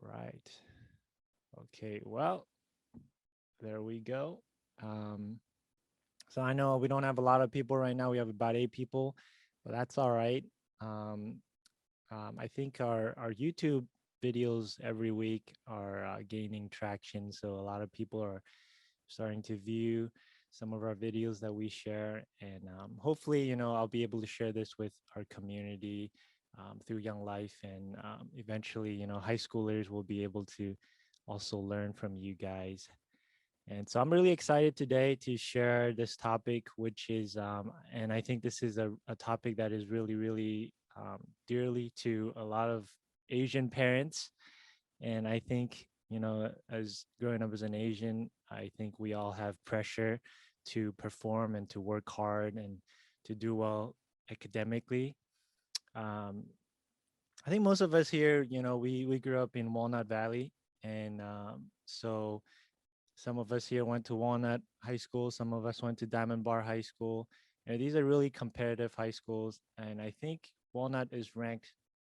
right. Okay, well, there we go. Um, so I know we don't have a lot of people right now. We have about 8 people, but that's all right. Um, I think our YouTube videos every week are gaining traction. So a lot of people are starting to view some of our videos that we share. And hopefully, I'll be able to share this with our community through Young Life. And eventually, high schoolers will be able to also learn from you guys. And so I'm really excited today to share this topic, which is, and I think this is a topic that is really, really dearly to a lot of Asian parents. And I think, as growing up as an Asian, I think we all have pressure to perform and to work hard and to do well academically. Um, I think most of us here, we grew up in Walnut Valley. And so some of us here went to Walnut High School. Some of us went to Diamond Bar High School. And these are really competitive high schools. And I think Walnut is ranked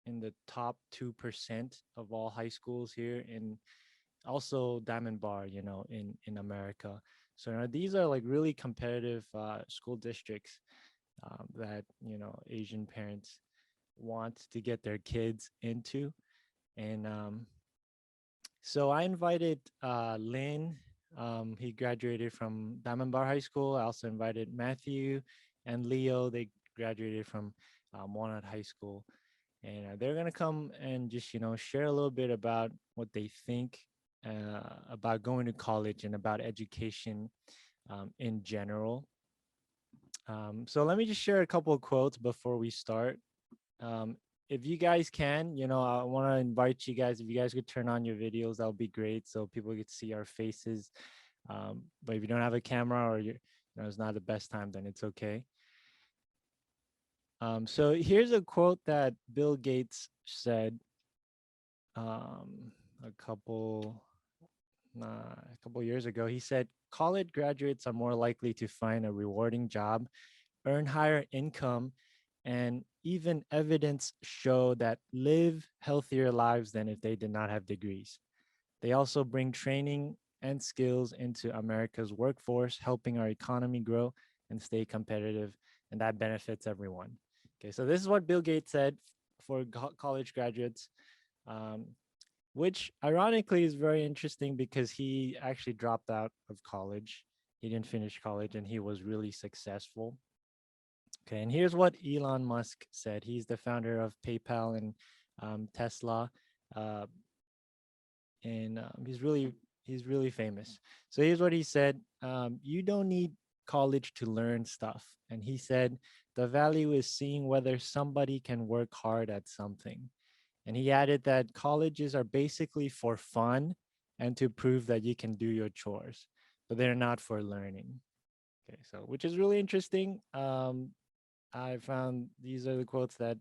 in the top 2% of all high schools here, and also Diamond Bar, in America. So these are like really competitive school districts that, Asian parents want to get their kids into. And so I invited Lynn. He graduated from Diamond Bar High School. I also invited Matthew and Leo. They graduated from Walnut High School. And they're going to come and just, share a little bit about what they think about going to college and about education in general. So let me just share a couple of quotes before we start. Um, if you guys can, I want to invite you guys, if you guys could turn on your videos, that would be great. So people get to see our faces. But if you don't have a camera or it's not the best time, then it's okay. So here's a quote that Bill Gates said a couple years ago. He said, college graduates are more likely to find a rewarding job, earn higher income, and even evidence show that live healthier lives than if they did not have degrees. They also bring training and skills into America's workforce, helping our economy grow and stay competitive, and that benefits everyone. Okay, so this is what Bill Gates said for college graduates, um, which ironically is very interesting because he actually dropped out of college. He didn't finish college and he was really successful. Okay, and here's what Elon Musk said. He's the founder of PayPal and Tesla, uh, and he's really famous. So here's what he said: you don't need college to learn stuff. And he said the value is seeing whether somebody can work hard at something. And he added that colleges are basically for fun and to prove that you can do your chores, but they're not for learning. Okay, so which is really interesting. I found these are the quotes that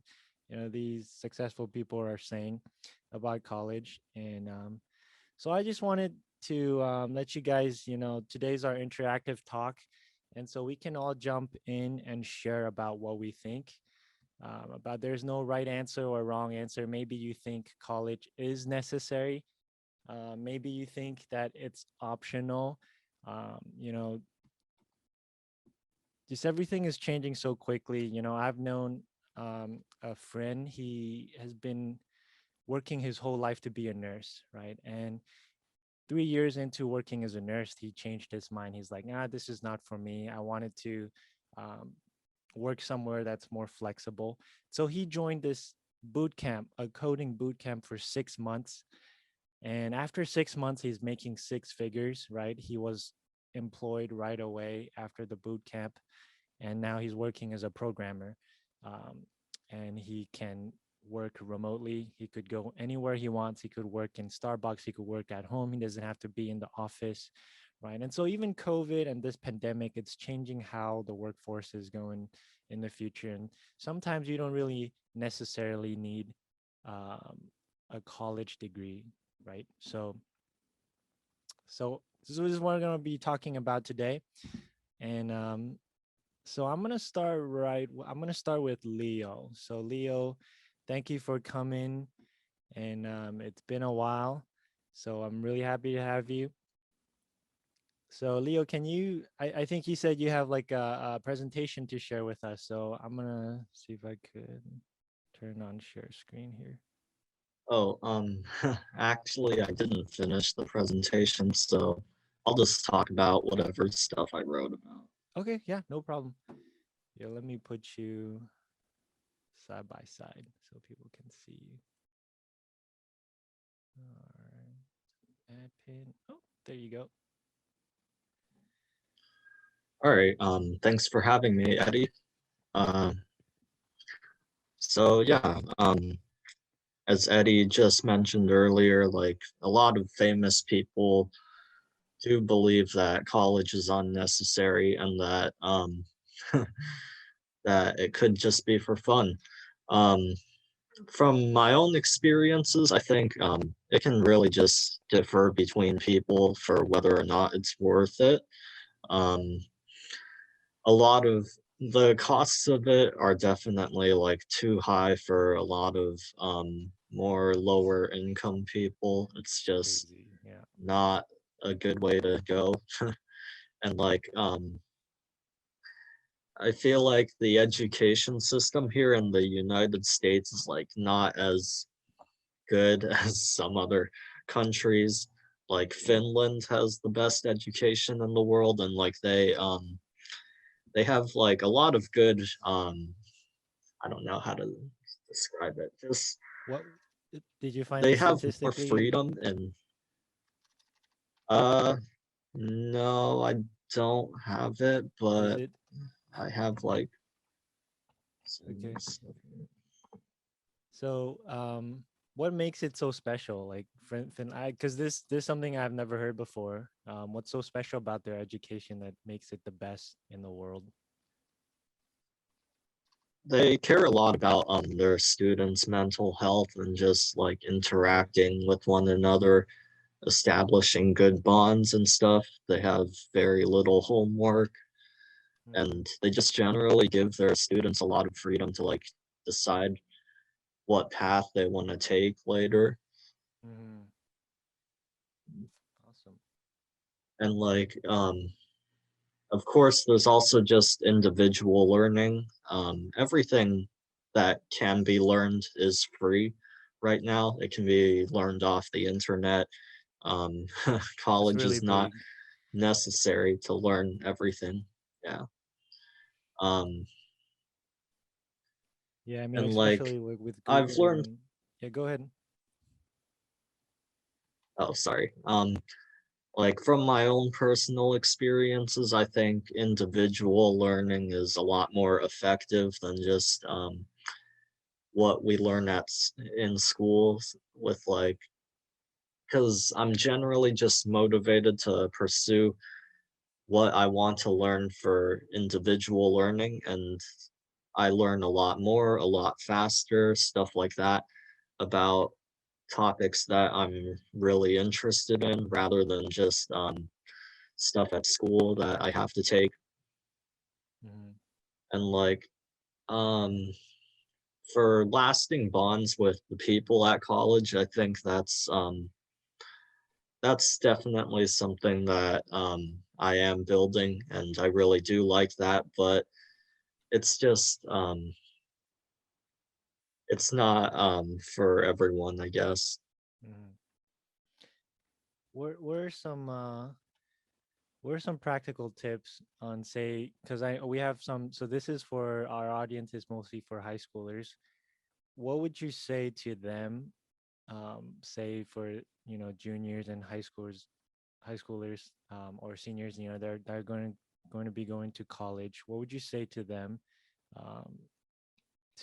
these successful people are saying about college, and so I just wanted to let you guys, today's our interactive talk, and so we can all jump in and share about what we think. About there's no right answer or wrong answer. Maybe you think college is necessary. Maybe you think that it's optional. You know, just everything is changing so quickly. I've known a friend. He has been working his whole life to be a nurse, right? And 3 years into working as a nurse, he changed his mind. He's like, nah, this is not for me. I wanted to um, work somewhere that's more flexible. So he joined this boot camp, a coding boot camp for 6 months. And after 6 months, he's making six figures, right? He was employed right away after the boot camp. And now he's working as a programmer. Um, and he can work remotely. He could go anywhere he wants. He could work in Starbucks. He could work at home. He doesn't have to be in the office, right? And so even COVID and this pandemic, it's changing how the workforce is going in the future. And sometimes you don't really necessarily need um, a college degree, right? So this is what we're going to be talking about today. And so I'm going to start with Leo. So Leo, thank you for coming. and it's been a while. So I'm really happy to have you. So Leo, I think you said you have like a presentation to share with us. So I'm gonna see if I could turn on share screen here. Oh, actually, I didn't finish the presentation, so I'll just talk about whatever stuff I wrote about. Okay, yeah, no problem. Yeah, let me put you side by side so people can see you. All right, add pin. Oh, there you go. All right, thanks for having me, Eddie. Um, so yeah, as Eddie just mentioned earlier, like a lot of famous people do believe that college is unnecessary and that that it could just be for fun. Um, from my own experiences, I think it can really just differ between people for whether or not it's worth it. Um, a lot of the costs of it are definitely like too high for a lot of more lower income people. It's just Crazy. Yeah. not a good way to go. And like I feel like the education system here in the United States is like not as good as some other countries. Like Finland has the best education in the world, and like they have like a lot of good I don't know how to describe it. Just What did you find they this have more statistically? freedom and uh no, I don't have it, Is but it I have like okay? some. So, what makes it so special? Like, because this is something I've never heard before. What's so special about their education that makes it the best in the world? They care a lot about their students' mental health and just like interacting with one another, establishing good bonds and stuff. They have very little homework, Mm-hmm. and they just generally give their students a lot of freedom to like decide what path they want to take later. Mm-hmm. Awesome. And like of course there's also just individual learning. Everything that can be learned is free right now. It can be learned off the internet. um That's College really is not big. necessary to learn everything. Yeah. um Yeah, I mean, and like especially with I've Google learned. and yeah, go ahead. Oh, sorry. Like from my own personal experiences, I think individual learning is a lot more effective than just what we learn in schools with like, because I'm generally just motivated to pursue what I want to learn for individual learning, and I learn a lot more, a lot faster, stuff like that about topics that I'm really interested in rather than just stuff at school that I have to take. Mm-hmm. And like um for lasting bonds with the people at college, I think that's definitely something that I am building, and I really do like that, but it's just it's not for everyone, I guess. Mm-hmm. What are some what are some practical tips on, say, because I we have some, so this is for our audience is mostly for high schoolers. What would you say to them, say for, juniors and high schoolers, or seniors, they're going to be going to college. What would you say to them, um,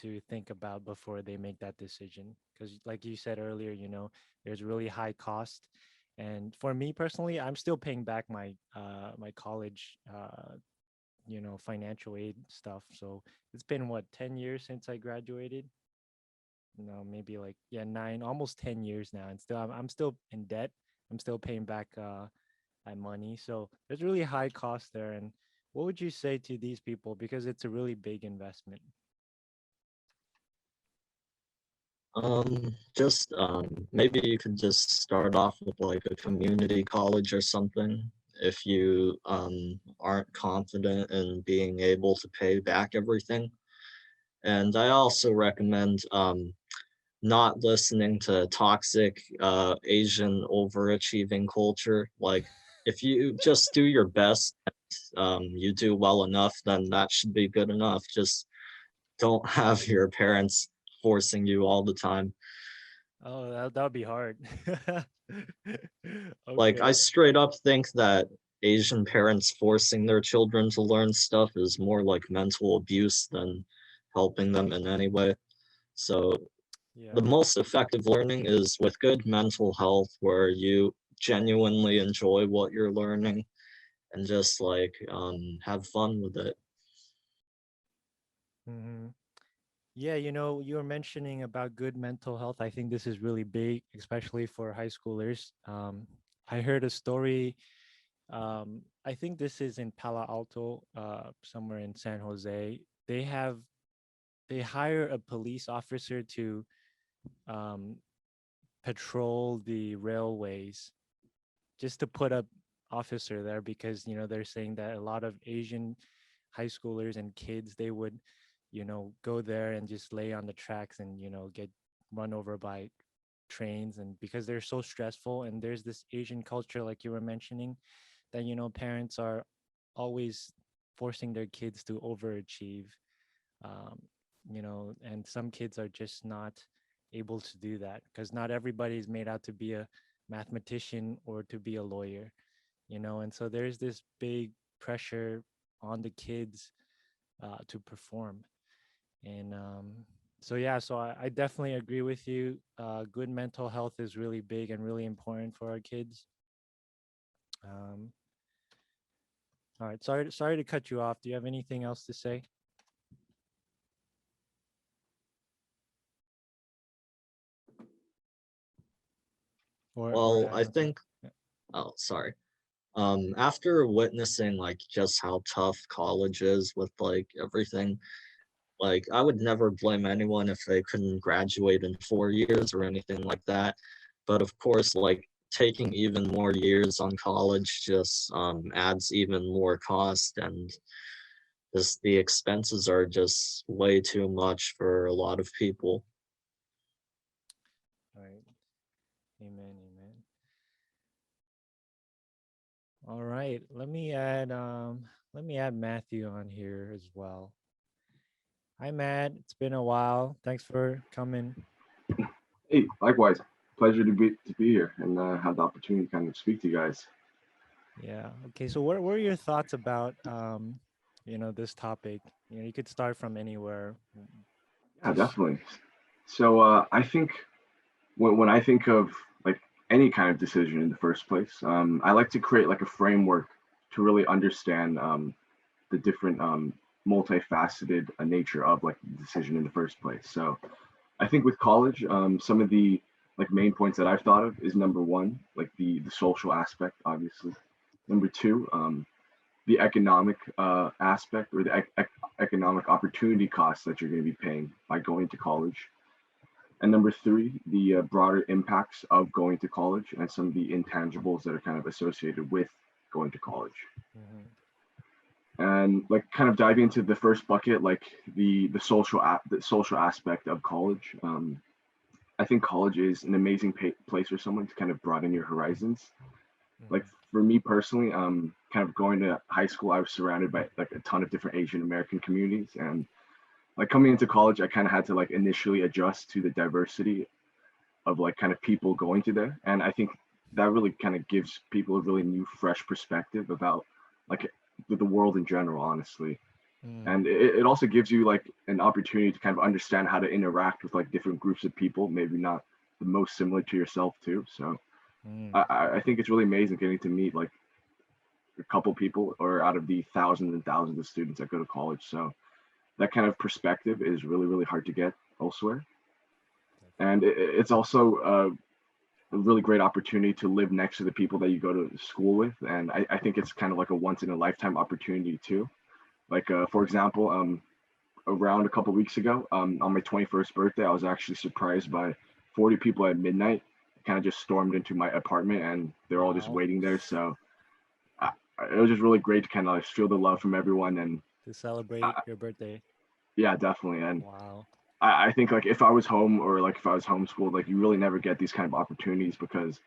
to think about before they make that decision? Because like you said earlier, there's really high cost. And for me personally, I'm still paying back my college, financial aid stuff. So it's been what, 10 years since I graduated? No, maybe like, yeah, 9, almost 10 years now, and still I'm still in debt. I'm still paying back my money. So there's really high cost there. And what would you say to these people, because it's a really big investment? Just maybe you could just start off with like a community college or something if you aren't confident in being able to pay back everything. And I also recommend not listening to toxic Asian overachieving culture. Like if you just do your best, you do well enough, then that should be good enough. Just don't have your parents forcing you all the time. Oh, that would be hard. Like I Okay. straight up think that Asian parents forcing their children to learn stuff is more like mental abuse than helping them in any way. So Yeah. the most effective learning is with good mental health where you genuinely enjoy what you're learning and just like have fun with it. Hmm. Yeah, you were mentioning about good mental health. I think this is really big, especially for high schoolers. I heard a story. I think this is in Palo Alto, somewhere in San Jose. They have they hire a police officer to um, patrol the railways, just to put a officer there, because they're saying that a lot of Asian high schoolers and kids, they would go there and just lay on the tracks and get run over by trains, and because they're so stressful, and there's this Asian culture like you were mentioning, that parents are always forcing their kids to overachieve, um, and some kids are just not able to do that, because not everybody is made out to be a mathematician or to be a lawyer, and so there's this big pressure on the kids to perform. And so yeah, so I definitely agree with you. Good mental health is really big and really important for our kids. um, all right, sorry to cut you off. Do you have anything else to say? Or Well, to I add on something? think, oh, sorry. After witnessing like just how tough college is with like everything, like I would never blame anyone if they couldn't graduate in 4 years or anything like that. But of course, like taking even more years on college just adds even more cost, and just the expenses are just way too much for a lot of people. All right. Amen. Amen. All right. Let me add Matthew on here as well. Hi Matt. It's been a while. Thanks for coming. Hey, likewise. Pleasure to be here and have the opportunity to kind of speak to you guys. Yeah. Okay. So what are your thoughts about this topic? You could start from anywhere. Yeah, Just definitely. So I think when I think of like any kind of decision in the first place, I like to create like a framework to really understand the different multifaceted nature of like the decision in the first place. So I think with college, some of the like main points that I've thought of is number one, like the social aspect, obviously. Number two, the economic aspect or the economic opportunity costs that you're going to be paying by going to college. And number three, the broader impacts of going to college and some of the intangibles that are kind of associated with going to college. mhm. And like kind of diving into the first bucket, like the social aspect of college. I think college is an amazing place for someone to kind of broaden your horizons. Like Mhm. for me personally, kind of going to high school, I was surrounded by like a ton of different Asian American communities, and like coming into college, I kind of had to like initially adjust to the diversity of like kind of people going to there, and I think that really kind of gives people a really new, fresh perspective about like the world in general, honestly. Mm, And it also gives you like an opportunity to kind of understand how to interact with like different groups of people, maybe not the most similar to yourself too. So mm, I think it's really amazing getting to meet like a couple people or out of the thousands and thousands of students that go to college. So that kind of perspective is really, really hard to get elsewhere. And it's also a really great opportunity to live next to the people that you go to school with. And I think it's kind of like a once in a lifetime opportunity too. Like, for example, around a couple weeks ago, on my 21st birthday, I was actually surprised by 40 people at midnight. Kind of just stormed into my apartment, and they're all just Wow. waiting there. So it was just really great to kind of like feel the love from everyone. And To celebrate your birthday. yeah, definitely. And Wow. I think like if I was home or like if I was homeschooled, like you really never get these kind of opportunities because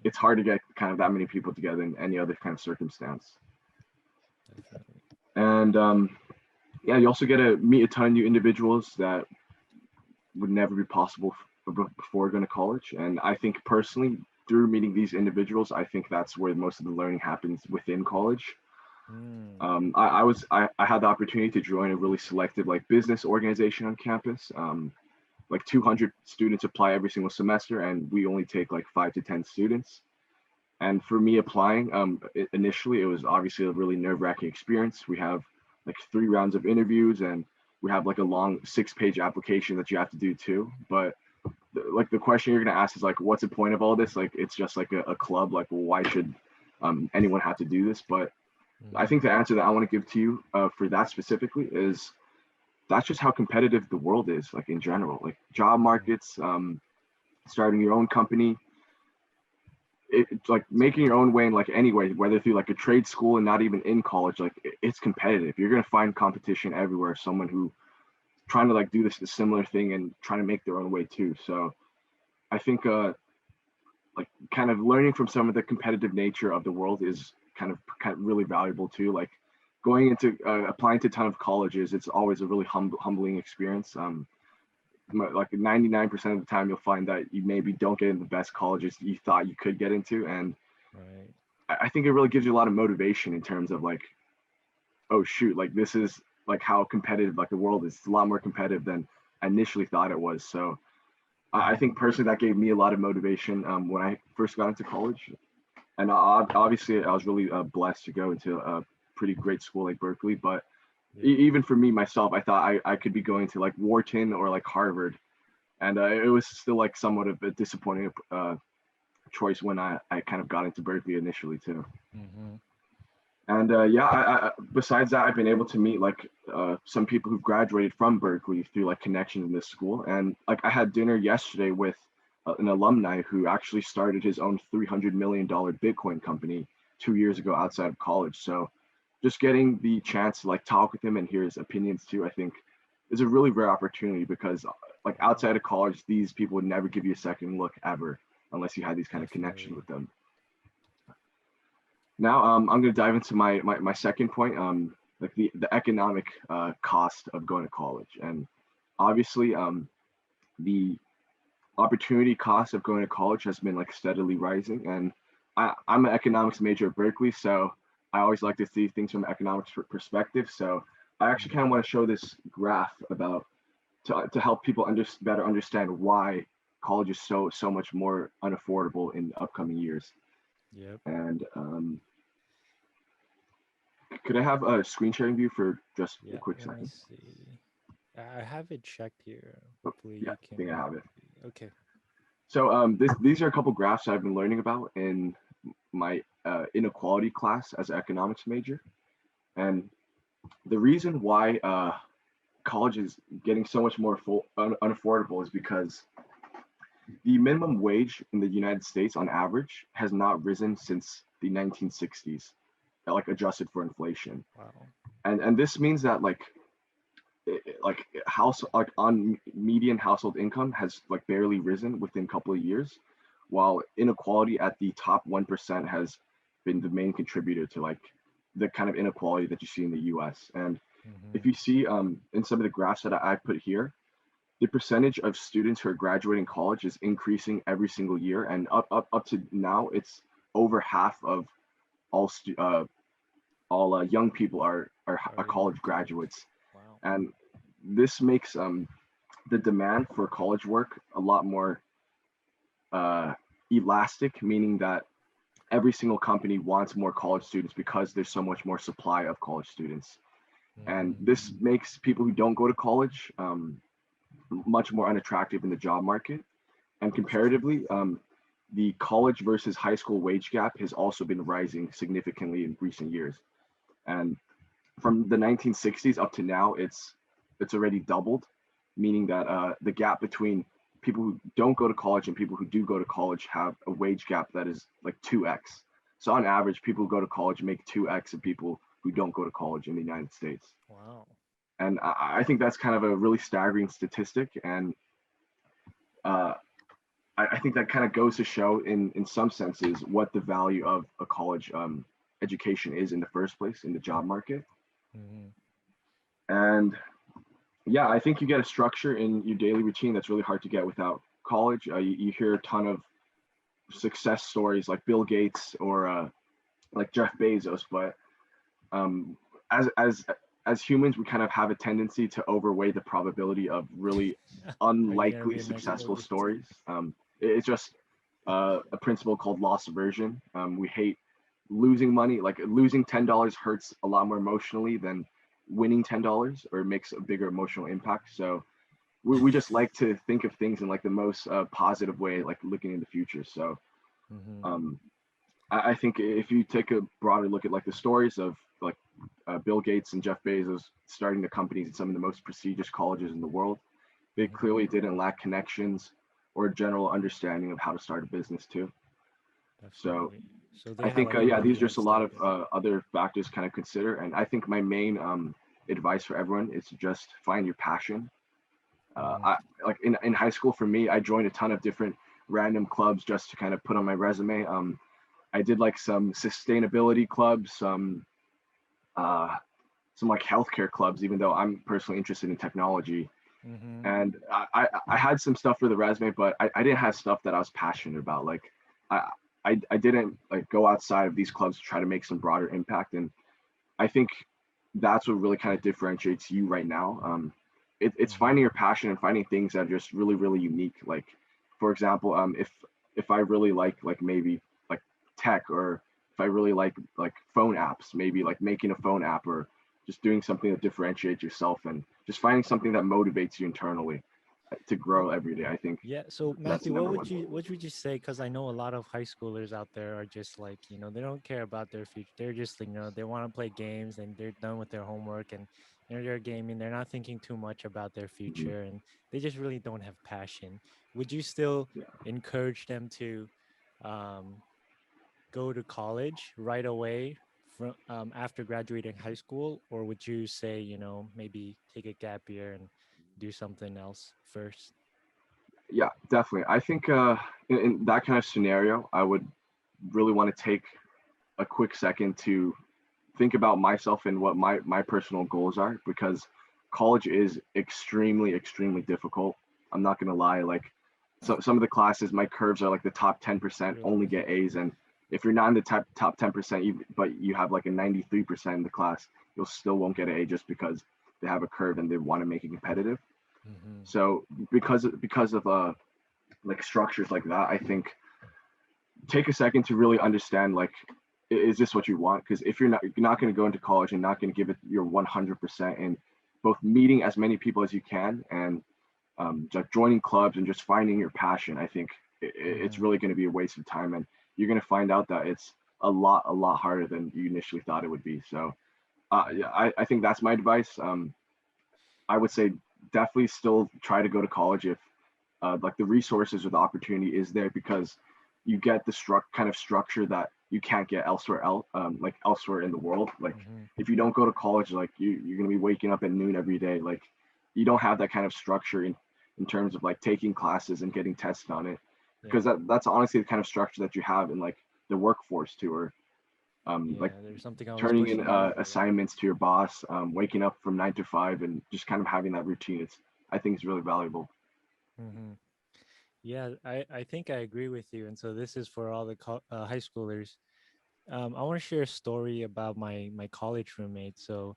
it's hard to get kind of that many people together in any other kind of circumstance. Definitely. And yeah, you also get to meet a ton of new individuals that would never be possible before going to college. And I think personally, through meeting these individuals, I think that's where most of the learning happens within college. I had the opportunity to join a really selective like business organization on campus. Like 200 students apply every single semester, and we only take like 5 to 10 students. And for me applying, initially it was obviously a really nerve-wracking experience. We have like 3 rounds of interviews, and we have like a long 6-page application that you have to do too. But like the question you're gonna ask is like, what's the point of all this? Like, it's just like a club. Like, well, why should anyone have to do this? But I think the answer that I want to give to you for that specifically is that's just how competitive the world is, like in general, like job markets, starting your own company. It's like making your own way in like any way, whether through like a trade school and not even in college, like it's competitive. You're gonna find competition everywhere. Someone who trying to like do this similar thing and trying to make their own way too. So I think like kind of learning from some of the competitive nature of the world is kind of really valuable too. Like going into applying to a ton of colleges, it's always a really humbling experience. Like 99% of the time you'll find that you maybe don't get in the best colleges you thought you could get into. And I think it really gives you a lot of motivation in terms of like, oh shoot, like this is like how competitive like the world is. It's a lot more competitive than I initially thought it was. So I think personally that gave me a lot of motivation when I first got into college. And obviously I was really blessed to go into a pretty great school like Berkeley. But even for me myself, I thought I could be going to like Wharton or like Harvard. And it was still like somewhat of a disappointing choice when I kind of got into Berkeley initially too. And yeah, besides that, I've been able to meet like some people who've graduated from Berkeley through like connections in this school. And like I had dinner yesterday with an alumni who actually started his own $300 million Bitcoin company 2 years ago outside of college. So just getting the chance to like talk with him and hear his opinions too, I think is a really rare opportunity because like outside of college, these people would never give you a second look ever unless you had these kind of connections with them. Now I'm going to dive into my second point, like the economic cost of going to college. And obviously the opportunity cost of going to college has been like steadily rising. And I'm an economics major at Berkeley, so I always like to see things from an economics perspective. So I actually kind of want to show this graph about to help people better understand why college is so much more unaffordable in upcoming years. And could I have a screen sharing view for just a quick second? Let me see. I have it checked here. Hopefully yeah, you can. I think I have it. Okay. So these are a couple graphs I've been learning about in my inequality class as an economics major. And the reason why college is getting so much more unaffordable is because the minimum wage in the United States on average has not risen since the 1960s, like adjusted for inflation. Wow. And this means that like on median household income has like barely risen within a couple of years, while inequality at the top 1% has been the main contributor to like the kind of inequality that you see in the US. And if you see in some of the graphs that I put here, the percentage of students who are graduating college is increasing every single year, and up to now it's over half of all young people are college graduates. Wow. And this makes the demand for college work a lot more elastic, meaning that every single company wants more college students because there's so much more supply of college students. And this makes people who don't go to college much more unattractive in the job market. And comparatively, the college versus high school wage gap has also been rising significantly in recent years. And from the 1960s up to now, it's it's already doubled, meaning that the gap between people who don't go to college and people who do go to college have a wage gap that is like 2x. So on average, people who go to college make 2x of people who don't go to college in the United States. Wow. And I think that's kind of a really staggering statistic. And uh, I think that kind of goes to show in some senses what the value of a college education is in the first place in the job market. Mm-hmm. And yeah, I think you get a structure in your daily routine that's really hard to get without college. You hear a ton of success stories like Bill Gates or like Jeff Bezos, but um, as as as humans, we kind of have a tendency to overweigh the probability of really Are you gonna unlikely be the next Bill successful Gates? stories. It's just a principle called loss aversion. We hate losing money. Like losing $10 hurts a lot more emotionally than winning $10 or makes a bigger emotional impact. So we just like to think of things in like the most positive way, like looking in the future. So Mm-hmm. I think if you take a broader look at like the stories of like Bill Gates and Jeff Bezos starting the companies in some of the most prestigious colleges in the world, they Mhm. clearly didn't lack connections or general understanding of how to start a business too. So Definitely. So they I had think like a yeah, really these are head just a lot start. of other factors kind of consider, and I think my main advice for everyone is to just find your passion. Mhm. I like in high school for me, I joined a ton of different random clubs just to kind of put on my resume. I did like some sustainability clubs, uh, some like healthcare clubs, even though I'm personally interested in technology. Mhm. And I had some stuff for the resume, but I didn't have stuff that I was passionate about. Like I, I didn't like go outside of these clubs to try to make some broader impact. And I think that's what really kind of differentiates you right now. It's Mhm. finding your passion and finding things that are just really, really unique. Like, for example, if I really like maybe like tech, or if I really like phone apps, maybe like making a phone app or just doing something that differentiates yourself and just finding something that motivates you internally to grow every day. I think Yeah. So that's Matthew, the number one. what would you say? Because I know a lot of high schoolers out there are just like, they don't care about their future. They're just, they want to play games and they're done with their homework and they're gaming. They're not thinking too much about their Mhm. future and they just really don't have passion. Would you still Yeah. encourage them to um, go to college right away from after graduating high school, or would you say, maybe take a gap year and do something else first? Yeah, definitely. I think in that kind of scenario, I would really want to take a quick second to think about myself and what my personal goals are, because college is extremely difficult. I'm not gonna lie. Like some of the classes, my curves are like the top 10% only Really? get A's, and if you're not in the top 10%, but you have like a 93% in the class, you'll still won't get an A just because they have a curve and they want to make it competitive. Mm-hmm. So because of like structures like that, I think take a second to really understand like is this what you want? Because if you're not going to go into college and not going to give it your 100% in both meeting as many people as you can and just joining clubs and just finding your passion, I think it's Mm-hmm. really going to be a waste of time, and you're going to find out that it's a lot harder than you initially thought it would be. So yeah, I think that's my advice. I would say definitely still try to go to college if like the resources or the opportunity is there, because you get the kind of structure that you can't get like elsewhere in the world. Like Mm-hmm. if you don't go to college, like you're gonna be waking up at noon every day. Like you don't have that kind of structure in terms of like taking classes and getting tested on it, Yeah. because that's honestly the kind of structure that you have in like the workforce too, or like Yeah. There's something always turning in pushing you. assignments to your boss, waking up from 9 to 5, and just kind of having that routine. I think it's really valuable. Mm-hmm. Yeah, I think I agree with you. And so this is for all the high schoolers. I want to share a story about my college roommate. So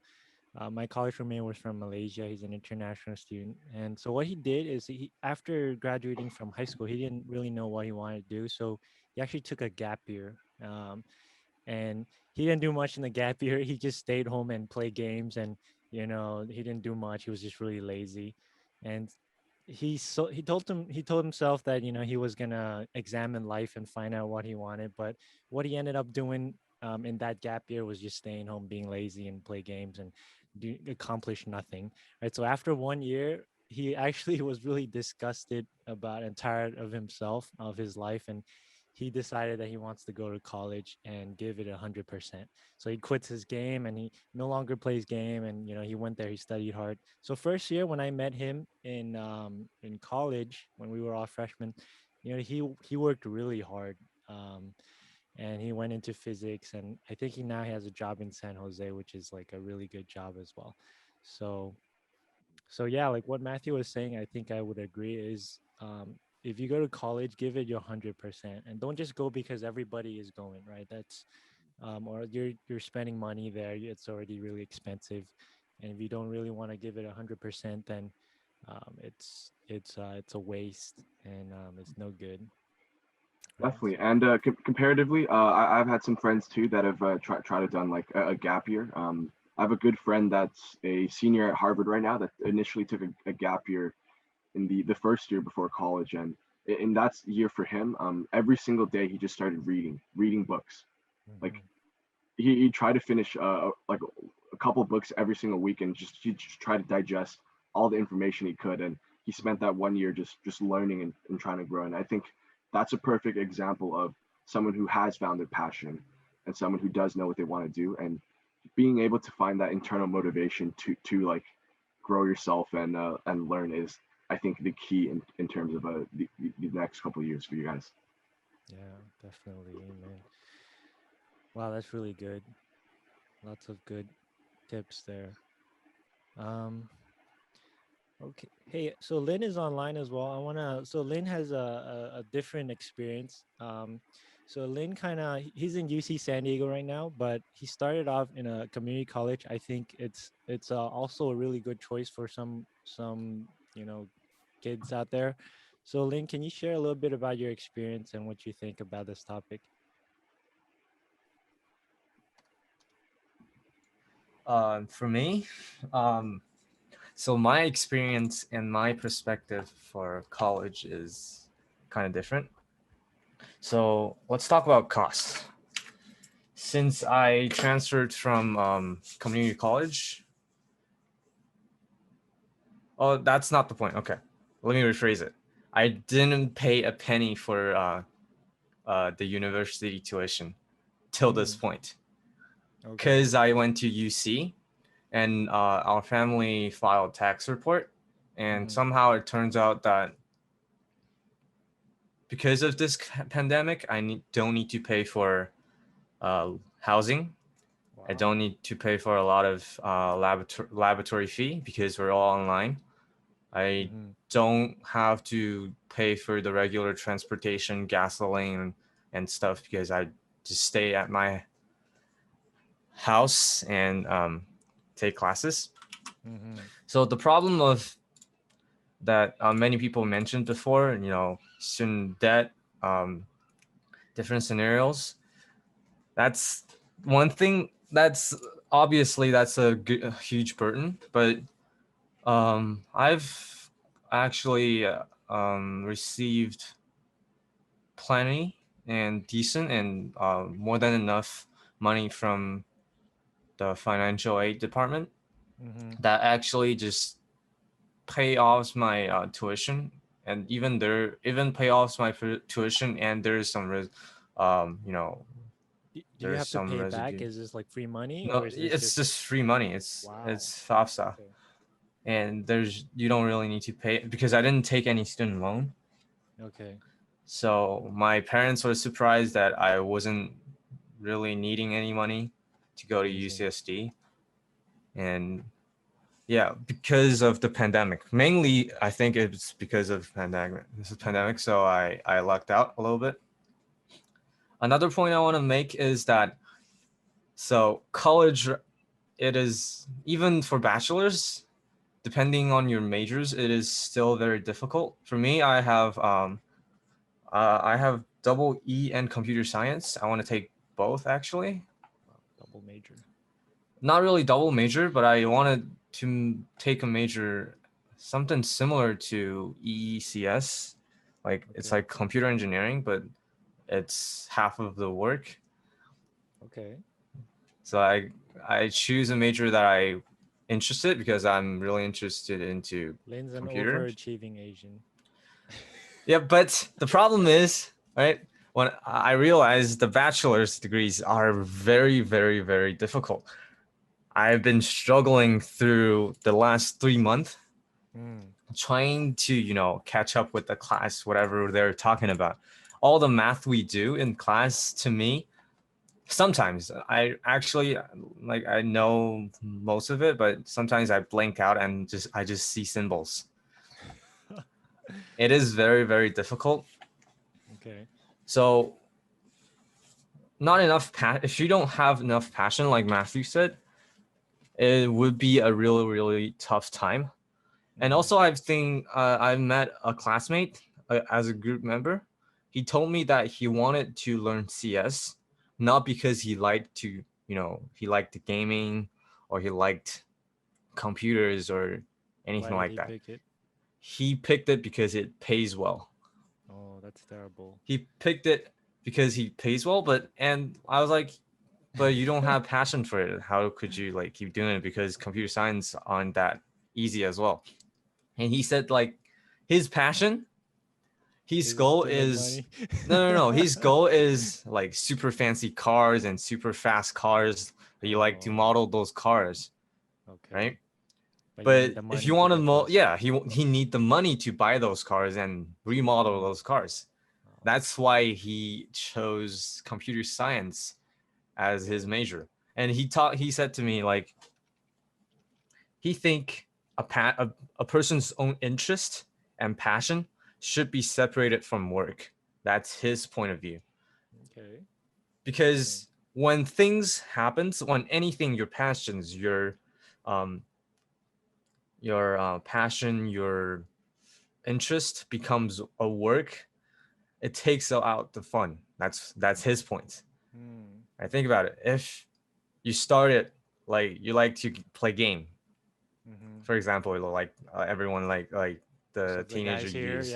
my college roommate was from Malaysia. He's an international student. And so what he did is after graduating from high school, he didn't really know what he wanted to do. So he actually took a gap year. And he didn't do much in the gap year. He just stayed home and played games. And, he didn't do much. He was just really lazy. And he told himself that, he was gonna examine life and find out what he wanted. But what he ended up doing in that gap year was just staying home, being lazy and play games. And accomplish nothing, right? So after 1 year, he actually was really disgusted about and tired of himself, of his life, and he decided that he wants to go to college and give it 100%. So he quits his game and he no longer plays game. And he went there, he studied hard. So first year when I met him in college, when we were all freshmen, he worked really hard. And he went into physics, and I think he now has a job in San Jose, which is like a really good job as well. So yeah, like what Matthew was saying, I think I would agree is, if you go to college, give it your 100%, and don't just go because everybody is going, right? That's or you're spending money there. It's already really expensive, and if you don't really want to give it 100%, then it's a waste, and it's no good. Right? Definitely. So, And comparatively, I've had some friends too that have tried to done like a gap year. I have a good friend that's a senior at Harvard right now that initially took a gap year in the first year before college, and in that year for him, every single day he just started reading books. Like mhm, he tried to finish like a couple books every single week, and he just tried to digest all the information he could, and he spent that 1 year just learning and trying to grow. And I think that's a perfect example of someone who has found their passion and someone who does know what they want to do, and being able to find that internal motivation to like grow yourself and learn is, I think, the key in terms of the next couple of years for you guys. yeah, definitely. Amen. Wow, that's really good. Lots of good tips there. Um, okay. Hey, so Lynn is online as well. So Lynn has a different experience. So Lynn he's in UC San Diego right now, but he started off in a community college. I think it's also a really good choice for some, kids out there. So Lynn, can you share a little bit about your experience and what you think about this topic? For me, um, so my experience and my perspective for college is kind of different. So let's talk about costs. Since I transferred from community college, oh, that's not the point. Okay, let me rephrase it. I didn't pay a penny for the university tuition till this Mm, point okay. because I went to UC and our family filed tax report, and Mm-hmm. somehow it turns out that because of this pandemic, don't need to pay for housing. I Wow. don't need to pay for a lot of laboratory fee because we're all online. I Mm-hmm. don't have to pay for the regular transportation, gasoline, and stuff because I just stay at my house and take classes. Mm-hmm. So the problem of that many people mentioned before, student debt, um, different scenarios. That's one thing. That's obviously that's a huge burden, but I've actually received plenty and decent and more than enough money from the financial aid department Mm-hmm. that actually just pay off my tuition, and even pay off my tuition, and there's some Do you there's have to some pay it back? residue. Is this like free money, No, or is this it's just just free money. it's wow? it's FAFSA, Okay. and you don't really need to pay because I didn't take any student loan. Okay. So my parents were surprised that I wasn't really needing any money to go to Amazing. UCSD. And yeah, because of the pandemic. Mainly, I think it's because of pandemic. This is Mm-hmm. pandemic, so I lucked out a little bit. Another point I want to make is that so college, it is even for bachelors, depending on your majors, it is still very difficult. For me, I have double E and computer science. I want to take both actually. Wow. Double major. Not really double major, but I wanted to take a major something similar to EECS. Like it's Okay. like computer engineering, but it's half of the work. Okay. So I choose a major that I interested because I'm really interested into Lynn's an computer. overachieving Asian. Yeah, but the problem is, right, when I realized the bachelor's degrees are very, very, very difficult. I've been struggling through the last 3 months trying to, catch up with the class, whatever they're talking about. All the math we do in class, to me, sometimes I actually I know most of it, but sometimes I blank out and I just see symbols. It is very, very difficult. Okay. So not enough if you don't have enough passion, like Matthew said, it would be a really, really tough time. And also I've met a classmate as a group member. He told me that he wanted to learn CS, not because he liked to, he liked the gaming or he liked computers or anything Why like did he that. pick it? He picked it because it pays well. Oh, that's terrible. He picked it because he pays well, and I was like, but you don't have passion for it. How could you keep doing it? Because computer science aren't that easy as well. And he said his passion, his goal is no. His goal is super fancy cars and super fast cars. He like to model those cars, Okay. right? But But if you want to he need the money to buy those cars and remodel those cars. That's why he chose computer science as his major. And he said to me he think a person's own interest and passion should be separated from work. That's his point of view. Okay. Because when things happens, when anything, your passions, your passion, your interest becomes a work, it takes out the fun. That's his point. I think about it. If you started you like to play game, for example, everyone the teenager use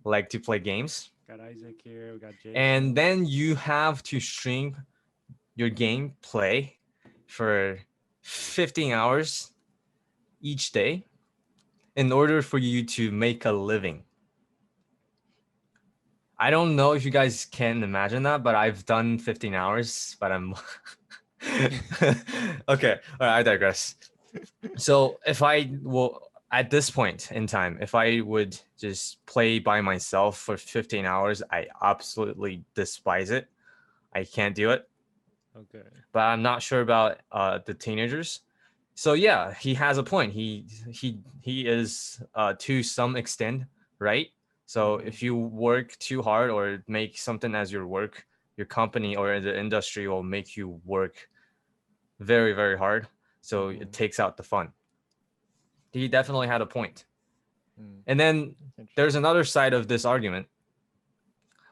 like to play games. Got Isaac here. We got Jason. And then you have to stream your game play for 15 hours each day in order for you to make a living. I don't know if you guys can imagine that, but I've done 15 hours, but I'm okay. All right, I digress. So if at this point in time, if I would just play by myself for 15 hours, I absolutely despise it. I can't do it. Okay. But I'm not sure about the teenagers. So yeah, he has a point. He is to some extent right. So if you work too hard or make something as your work, your company or the industry will make you work very, very hard. So it takes out the fun. He definitely had a point. And then there's another side of this argument.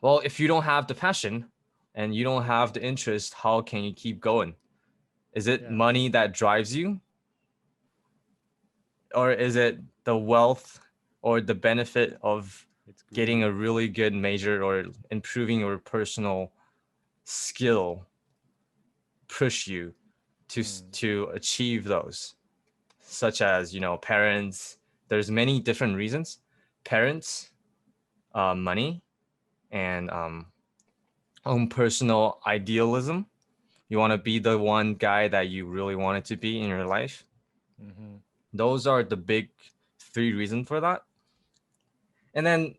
Well, if you don't have the passion and you don't have the interest, how can you keep going? Is it money that drives you? Or is it the wealth or the benefit of getting a really good major or improving your personal skill push you to achieve those? Such as, parents, there's many different reasons. Parents, money, and own personal idealism. You want to be the one guy that you really wanted to be in your life. Those are the big 3 reasons for that. And then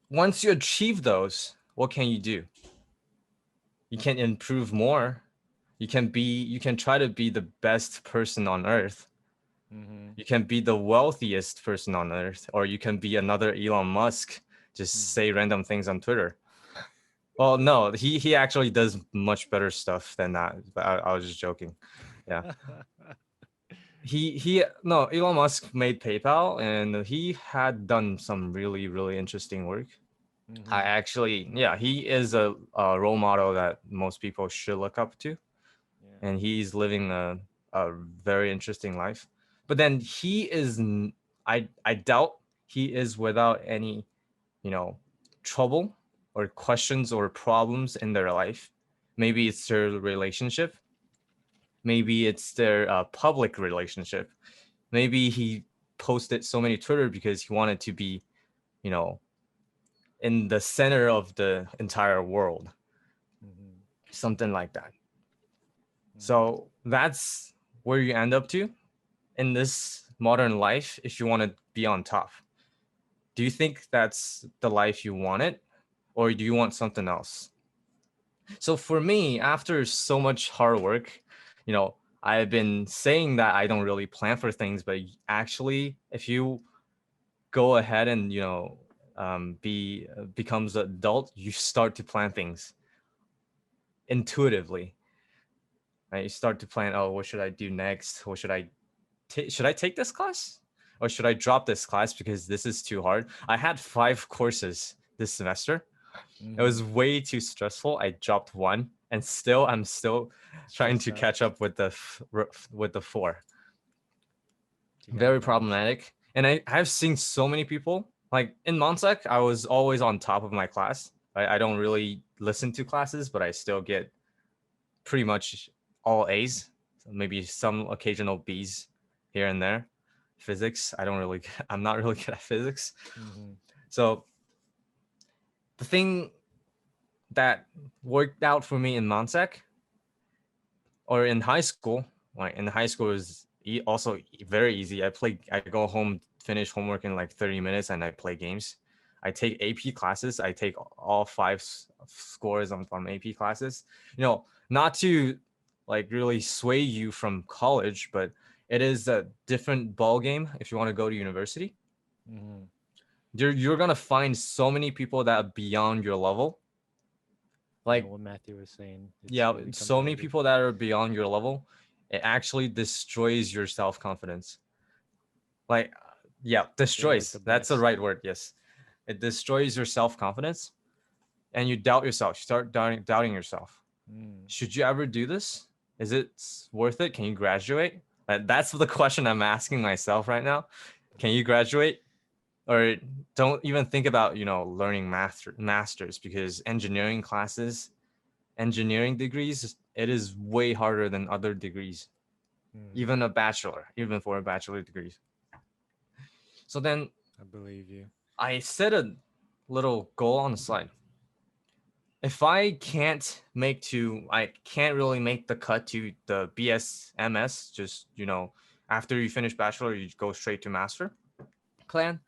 once you achieve those, what can you do? You can improve more. You can try to be the best person on earth. You can be the wealthiest person on earth, or you can be another Elon Musk, just say random things on Twitter. Well, no, he actually does much better stuff than that. But I was just joking. Yeah. Elon Musk made PayPal and he had done some really, really interesting work. He is a role model that most people should look up to. And he's living a very interesting life. But then I doubt he is without any, trouble or questions or problems in their life. Maybe it's their relationship. Maybe it's their public relationship. Maybe he posted so many Twitter because he wanted to be, you know, in the center of the entire world, Mhm. something like that. Mhm. So that's where you end up to in this modern life if you want to be on top. Do you think that's the life you wanted, or do you want something else? So for me, after so much hard work, you know, I've been saying that I don't really plan for things, but actually, if you go ahead and becomes an adult, you start to plan things intuitively. Right? You start to plan. Oh, what should I do next? What should I should I take this class, or should I drop this class because this is too hard? I had 5 courses this semester. It was Mhm. way too stressful. I dropped one, and I'm still trying Stressed to out. catch up with with the 4. You gotta Very balance it. problematic. And I've seen so many people like in Monsec. I was always on top of my class. I don't really listen to classes, but I still get pretty much all A's. So maybe some occasional B's here and there. Physics, I'm not really good at physics. Mhm. So the thing that worked out for me in Monsec or in high school, like in high school is also very easy. I go home, finish homework in like 30 minutes, and I play games. I take AP classes. I take all 5 scores from AP classes. You know, not to like really sway you from college, but it is a different ball game if you want to go to university. Mhm. You're gonna find so many people that are beyond your level. Yeah, Like, what Matthew was saying, it's yeah, really so many competitive. people that are beyond your level. It actually destroys your self-confidence. Like, yeah, They're like the destroys. That's the best. right word. Yes, it destroys your self-confidence, and you doubt yourself. You start doubting yourself. Mm. Should you ever do this? Is it worth it? Can you graduate? That's the question I'm asking myself right now. Can you graduate? Or don't even think about learning masters, because engineering degrees, it is way harder than other degrees, Mhm. even a bachelor, even for a bachelor degree. So then I believe you. I set a little goal on the slide. If I can't really make the cut to the BSMS, just after you finish bachelor, you go straight to master plan.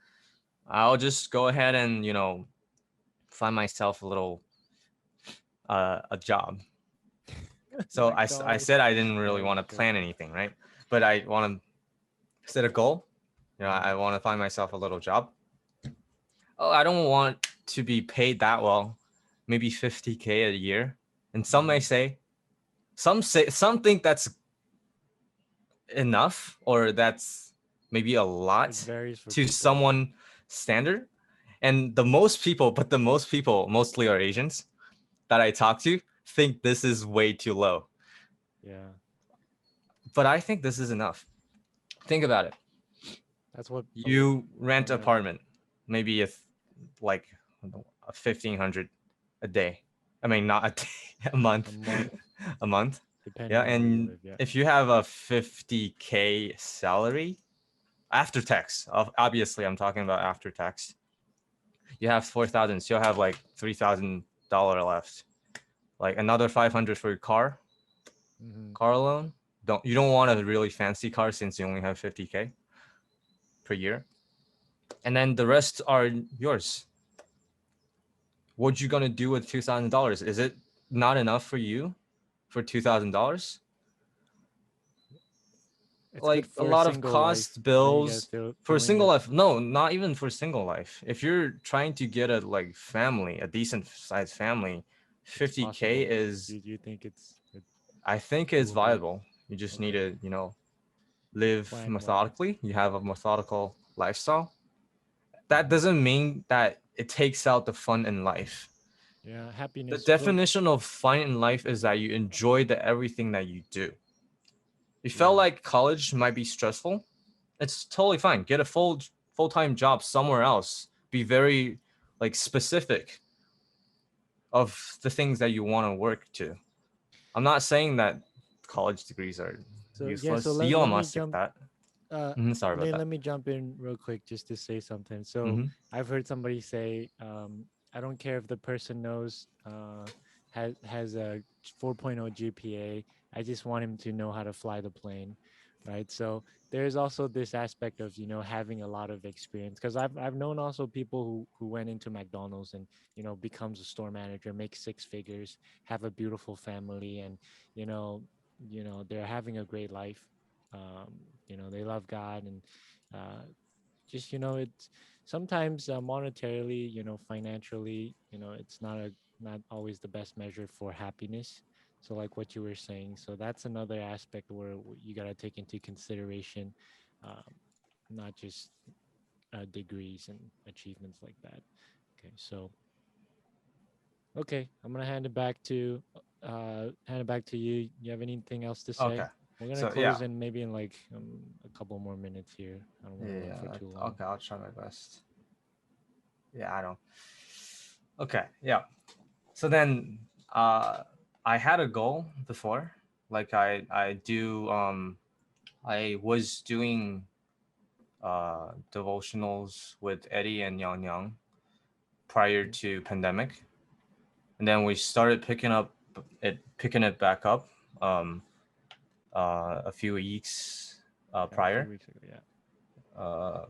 I'll just go ahead and find myself a little a job. So I McDonald's. said I didn't really Oh want to my god. plan anything, right? But I want to set a goal. I Mhm. want to find myself a little job. Oh, I don't want to be paid that well, maybe 50K a year. And Mhm. some think that's enough, or that's maybe a It lot varies for to people. someone standard. And the most people, mostly are Asians that I talk to, think this is way too low. Yeah, But I think this is enough. Think about it. that's what. You rent Oh, an go ahead. apartment, maybe like a 1,500 a day. I mean, not a day, a A month, month, a month. Yeah, depending on where you and live. Yeah. if you have a 50K salary after tax, obviously I'm talking about after tax. You have 4,000, so you'll have like $3,000 left. Like another 500 for your Mhm. car loan. You don't want a really fancy car since you only have 50K per year, and then the rest are yours. What you gonna do with $2,000? Is it not enough for you for $2,000? It's good Like a for a lot of single life. cost Then you gotta bills for a throw in single your. life. No, not even for single life. If you're trying to get a like family, a decent sized family, It's 50K possible. is, You think it's I think, is doable? viable. You just need Okay. to live Plan well. methodically. You have a methodical lifestyle. That Mhm. doesn't mean that it takes out the fun in life. Yeah, The happiness. Well, definition of fun in life is that you enjoy everything that you do. You felt yeah. like college might be stressful, it's totally fine. Get a full-time job somewhere else. Be very like specific of the things that you want to work to. I'm not saying that college degrees are So yeah. So useless. let Elon me Musk did jump. that. Sorry about that. Let me jump in real quick just to say something. So Mhm. I've heard somebody say, I don't care if the person knows has a 4.0 GPA. I just want him to know how to fly the plane, right? So there's also this aspect of having a lot of experience, because I've known also people who went into McDonald's and becomes a store manager, makes six figures, have a beautiful family, and they're having a great life. They love God, and just it's sometimes monetarily, financially, it's not always the best measure for happiness. So like what you were saying, so that's another aspect where you got to take into consideration, um, not just degrees and achievements like that. Okay, so okay, I'm gonna hand it back to you. You have anything else to say? Okay. We're gonna So close in maybe in like a couple more minutes here. I don't want to yeah. run for too long. Okay, I'll try my best. Yeah, I don't. Okay, yeah. So then, I had a goal before. Like I was doing devotionals with Eddie and Yang Yang prior to pandemic, and then we started picking it back up a few weeks Yeah, a prior. few weeks ago, yeah.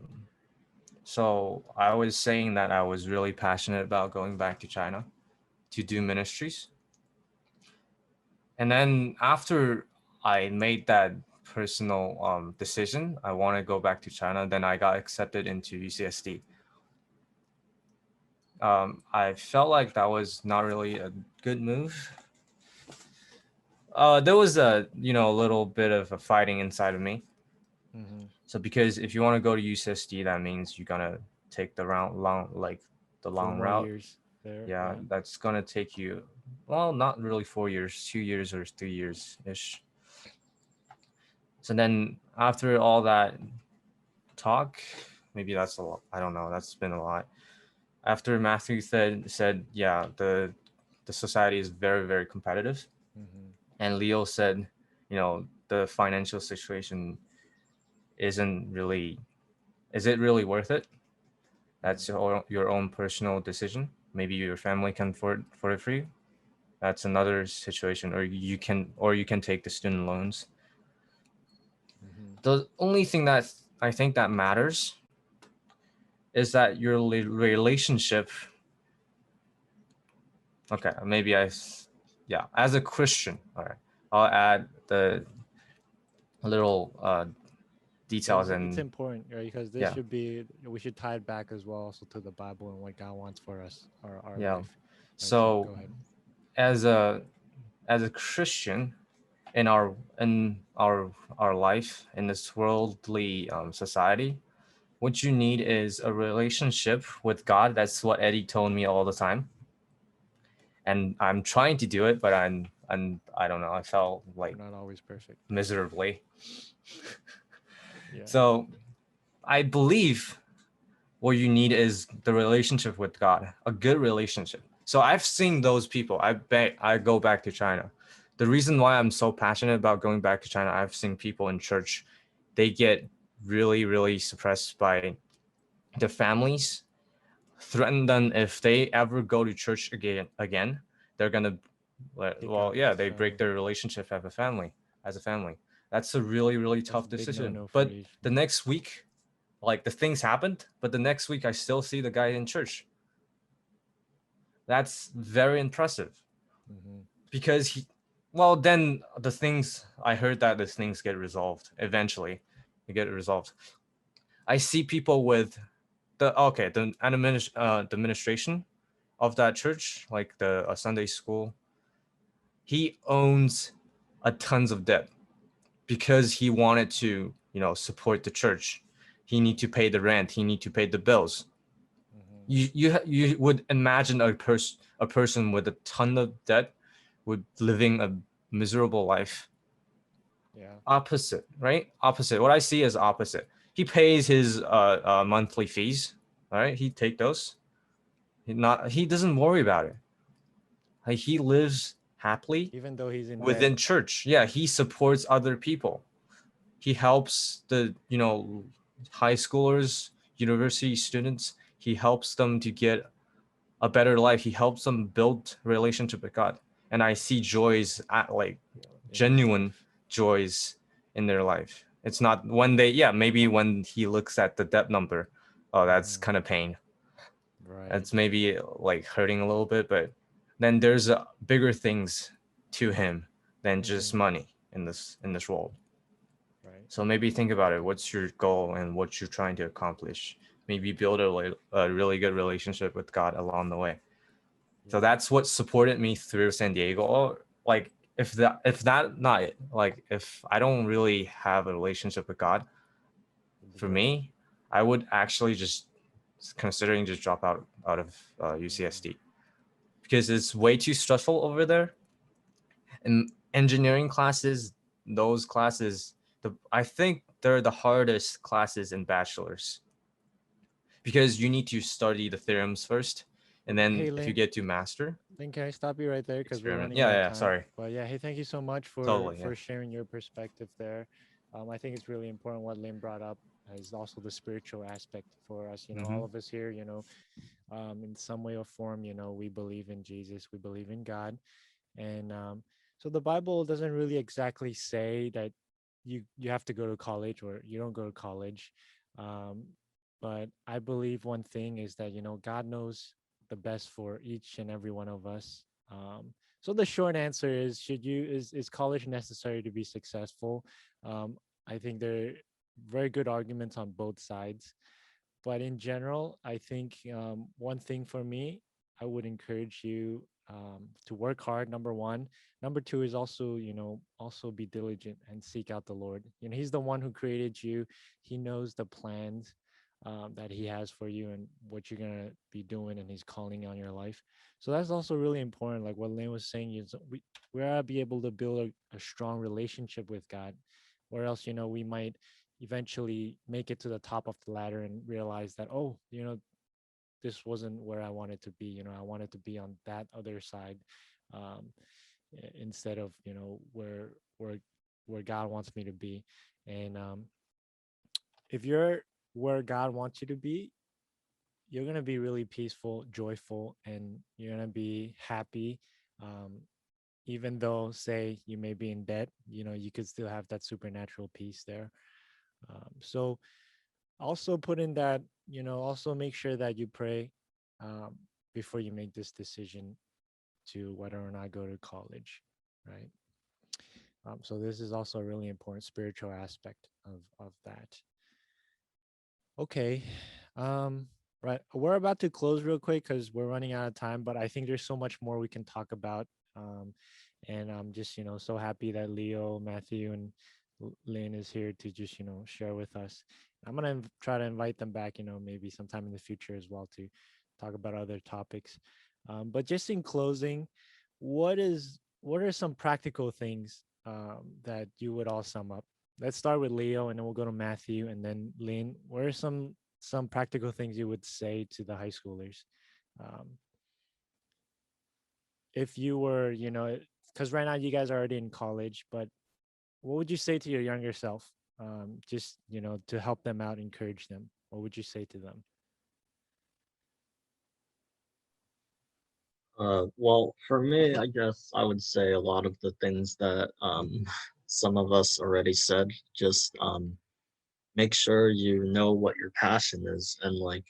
So I was saying that I was really passionate about going back to China to do ministries. And then after I made that personal decision, I want to go back to China. Then I got accepted into UCSD. I felt like that was not really a good move. There was a little bit of a fighting inside of me. Mm-hmm. So because if you want to go to UCSD, that means you're gonna take the long 4 more route. years there. Yeah, that's gonna take you, well, not really 4 years, 2 years or 3 years ish. So then after all that talk, maybe that's a lot. I don't know. That's been a lot. After Matthew said, yeah, the society is very, very competitive, Mm-hmm. and Leo said, the financial situation isn't really, is it really worth it? That's your own personal decision. Maybe your family can afford it for you. That's another situation, or you can take the student loans. Mm-hmm. The only thing that I think that matters is that your relationship. Okay, maybe yeah, as a Christian, all right, I'll add the little details It's and important, right? Because this yeah, should be, we should tie it back as well also to the Bible and what God wants for us, our yeah. life. Right. So So go ahead. as a Christian in our life in this worldly society, what you need is a relationship with God. That's what Eddie told me all the time, and I'm trying to do it, but I don't know. I felt like We're not always perfect. miserably. Yeah. So I believe what you need is the relationship with God, a good relationship. So I've seen those people. I go back to China. The reason why I'm so passionate about going back to China, I've seen people in church, they get really, really suppressed by their families, threaten them if they ever go to church again, they're gonna, Kick well, out yeah, the they break family. their relationship as a family. That's a really, really That's a tough big decision. no-no for But Asian. the next week, like the things happened, but the next week I still see the guy in church. That's very impressive Mm-hmm. because then I heard that the things get resolved eventually. They get resolved. I see people with the administration of that church, like the Sunday school. He owns a tons of debt because he wanted to, support the church. He need to pay the rent. He need to pay the bills. Mm-hmm. You would imagine a person with a ton of debt would living a miserable life. Yeah. Opposite, right? Opposite. What I see is opposite. He pays his monthly fees. All right, he take those. He doesn't worry about it. Like, he lives happily Even though he's in debt. within church. Yeah, he supports other people. he helps the high schoolers, university students. He helps them to get a better life. He helps them build relationship with God, and I see joys at like genuine joys in their life. It's not when they maybe when he looks at the debt number, oh, that's kind of pain. Right. It's maybe like hurting a little bit, but then there's bigger things to him than just money in this world. Right. So maybe think about it. What's your goal and what you're trying to accomplish? Maybe build a really good relationship with God along the way. So that's what supported me through San Diego. Like if not it, like if I don't really have a relationship with God, for me, I would actually just considering just drop out of UCSD because it's way too stressful over there. And engineering classes, those classes, I think they're the hardest classes in bachelor's because you need to study the theorems first, and then Hey, if you Lynn. get to master, Then can I stop you right there because we're experiment. running out of Yeah, time? sorry. But yeah, hey, thank you so much for Totally, yeah. sharing your perspective there. I think it's really important what Lynn brought up is also the spiritual aspect for us. All of us here, in some way or form, we believe in Jesus, we believe in God, and so the Bible doesn't really exactly say that you have to go to college or you don't go to college, but I believe one thing is that God knows the best for each and every one of us. So the short answer is, is college necessary to be successful? I think there are very good arguments on both sides, but in general, I think one thing for me, I would encourage you to work hard. Number one. Number two is also, also be diligent and seek out the Lord. He's the one who created you. He knows the plans that he has for you and what you're going to be doing, and he's calling on your life. So that's also really important. Like what Lynn was saying, is we gotta be able to build a strong relationship with God, or else, we might eventually make it to the top of the ladder and realize that, oh, this wasn't where I wanted to be. I wanted to be on that other side, um, instead of, where God wants me to be. And if you're where God wants you to be, you're going to be really peaceful, joyful, and you're going to be happy. Um, Even though, say, you may be in debt, you could still have that supernatural peace there. So also put in that, also make sure that you pray um, before you make this decision to whether or not go to college, right? So this is also a really important spiritual aspect of that. Okay. Right. We're about to close real quick because we're running out of time, but I think there's so much more we can talk about. And I'm just, so happy that Leo, Matthew, and Lynn is here to just, share with us. I'm going to try to invite them back, maybe sometime in the future as well to talk about other topics. But just in closing, what are some practical things that you would all sum up? Let's start with Leo, and then we'll go to Matthew, and then Lynn. What are some practical things you would say to the high schoolers? If you were, because right now you guys are already in college, but what would you say to your younger self? Just, to help them out, encourage them. What would you say to them? Well, for me, I guess I would say a lot of the things that some of us already said. Just make sure you know what your passion is, and like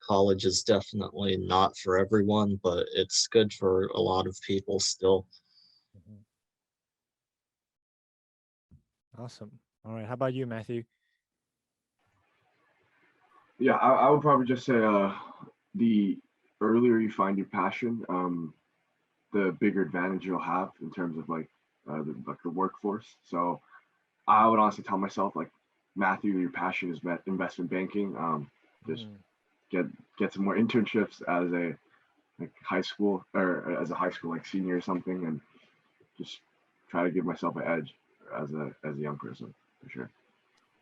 college is definitely not for everyone, but it's good for a lot of people still. Awesome. All right. How about you, Matthew? Yeah, I would probably just say the earlier you find your passion, the bigger advantage you'll have in terms of like the workforce. So I would honestly tell myself, like, Matthew, your passion is investment banking. Just get some more internships as a like high school, or as a high school like senior or something, and just try to give myself an edge as a young person for sure.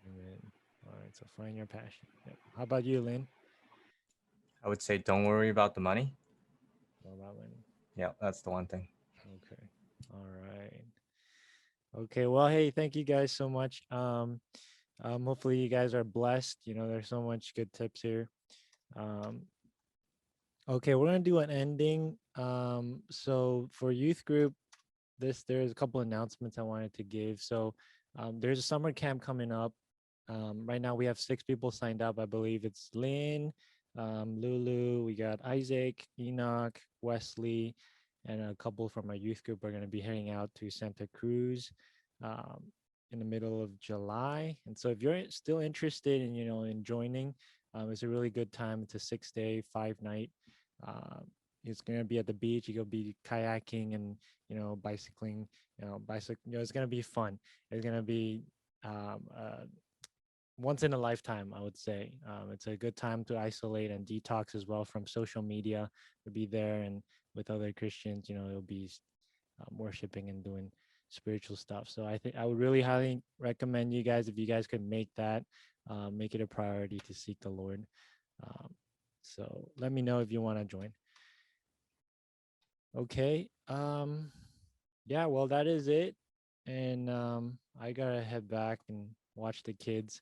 Amen. All right. So find your passion. Yep. How about you, Lynn? I would say don't worry about the money. What about Lynn? Yeah, that's the one thing. Okay. All right. Okay, well, hey, thank you guys so much. Hopefully you guys are blessed. There's so much good tips here. Um, okay, we're gonna do an ending. So for youth group, there's a couple announcements I wanted to give. So there's a summer camp coming up. Right now we have 6 people signed up. I believe it's Lynn, Lulu, we got Isaac, Enoch, Wesley, and a couple from our youth group are going to be heading out to Santa Cruz um, in the middle of July. And so if you're still interested in joining, it's a really good time. It's a 6-day, 5-night. It's going to be at the beach. You'll be kayaking and bicycling. It's going to be fun. It's going to be once in a lifetime, I would say. It's a good time to isolate and detox as well from social media. To be there and with other Christians, you'll be worshiping and doing spiritual stuff. So I think I would really highly recommend you guys, if you guys could make that, make it a priority to seek the Lord. So let me know if you want to join. Okay. Yeah, well, that is it. And I gotta head back and watch the kids.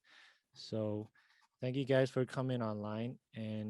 So thank you guys for coming online, and